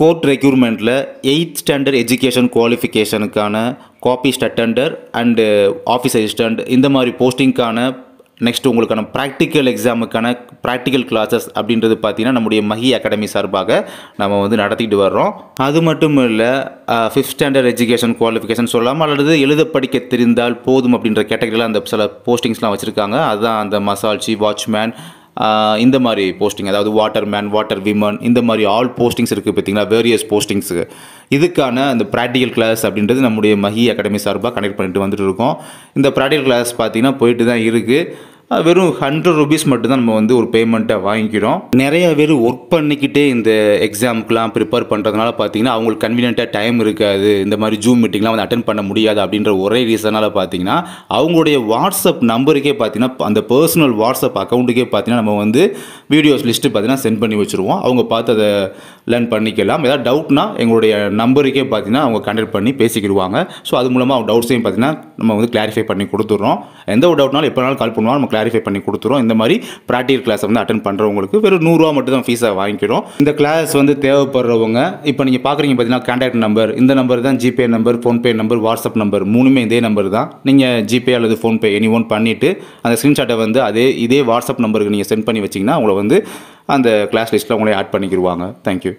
Court ரெக்யூர்மெண்ட்டில் 8th standard education குவாலிஃபிகேஷனுக்கான copyist attender and office assistant இந்த மாதிரி போஸ்டிங்க்கான நெக்ஸ்ட் உங்களுக்கான ப்ராக்டிக்கல் எக்ஸாமுக்கான ப்ராக்டிக்கல் கிளாஸஸ் அப்படின்றது பார்த்தீங்கன்னா நம்முடைய மஹி அகாடமி சார்பாக நம்ம வந்து நடத்திட்டு வர்றோம். அது மட்டும் இல்லை 5th ஸ்டாண்டர்ட் எஜுகேஷன் குவாலிஃபிகேஷன் சொல்லலாம், அல்லது எழுத படிக்க தெரிந்தால் போதும் அப்படின்ற கேட்டகரியில் அந்த சில போஸ்டிங்ஸ்லாம் வச்சுருக்காங்க. அதுதான் அந்த மசால்ச்சி, வாட்ச்மேன், இந்த மாதிரி போஸ்டிங், அதாவது வாட்டர்மேன், வாட்டர் விமன், இந்த மாதிரி ஆல் போஸ்டிங்ஸ் இருக்குது பார்த்தீங்களா, வேரியஸ் போஸ்டிங்ஸுக்கு. இதுக்கான அந்த ப்ராக்டிக்கல் கிளாஸ் அப்படின்றது நம்முடைய மஹி அகாடமி சார்பாக கனெக்ட் பண்ணிட்டு வந்துட்டு இருக்கோம். இந்த ப்ராக்டிக்கல் கிளாஸ் பார்த்தீங்கன்னா போயிட்டு தான் இருக்குது. வெறும் 100 rupees மட்டும் தான் நம்ம வந்து ஒரு பேமெண்ட்டை வாங்கிக்கிறோம். நிறைய பேர் ஒர்க் பண்ணிக்கிட்டே இந்த எக்ஸாமுக்கெலாம் ப்ரிப்பேர் பண்ணுறதுனால பார்த்தீங்கன்னா அவங்களுக்கு கன்வீனியண்ட்டாக டைம் இருக்காது, இந்த மாதிரி ஜூம் மீட்டிங்லாம் வந்து அட்டென்ட் பண்ண முடியாது அப்படின்ற ஒரே ரீசனால் பார்த்தீங்கன்னா அவங்களுடைய வாட்ஸ்அப் நம்பருக்கே பார்த்தீங்கன்னா அந்த பர்சனல் வாட்ஸ்அப் அக்கௌண்ட்டுக்கே பார்த்தீங்கன்னா நம்ம வந்து வீடியோஸ் லிஸ்ட்டு பார்த்தீங்கன்னா சென்ட் பண்ணி வச்சுருவோம். அவங்க பார்த்து அதை லேர்ன் பண்ணிக்கலாம். ஏதாவது டவுட்னா எங்களுடைய நம்பருக்கே பார்த்தீங்கன்னா அவங்க கான்டாக்ட் பண்ணி பேசிக்கிடுவாங்க. ஸோ அது மூலமாக அவங்க டவுட்ஸையும் பார்த்தீங்கன்னா நம்ம வந்து கிளாரிஃபை பண்ணி கொடுத்துட்றோம். எந்த ஒரு டவுட்னாலும் எப்போனாலும் கால் பண்ணுவோம், நம்ம கிளாரிஃபை பண்ணி கொடுத்துரும். இந்த மாதிரி ப்ராக்டிகல் கிளாஸ் வந்து அட்டென்ட் பண்ணுறவங்களுக்கு வெறும் 100 ரூபா மட்டும் தான் ஃபீஸாக வாங்கிக்கிறோம். இந்த கிளாஸ் வந்து தேவைப்படுறவங்க இப்போ நீங்கள் பார்க்குறீங்க பார்த்தீங்கன்னா கான்டாக்ட் நம்பர், இந்த நம்பர் தான் GPay number, PhonePe number, WhatsApp number, மூணுமே இதே நம்பர் தான். நீங்கள் ஜிபே அல்லது ஃபோன்பே எனி ஒன் பண்ணிவிட்டு அந்த ஸ்க்ரீன்ஷாட்டை வந்து இதே வாட்ஸ்அப் நம்பருக்கு நீங்கள் சென்ட் பண்ணி வச்சிங்கன்னா உங்களை வந்து அந்த கிளாஸ் லிஸ்ட்டில் உங்களே ஆட் பண்ணிக்கிடுவாங்க. தேங்க்யூ.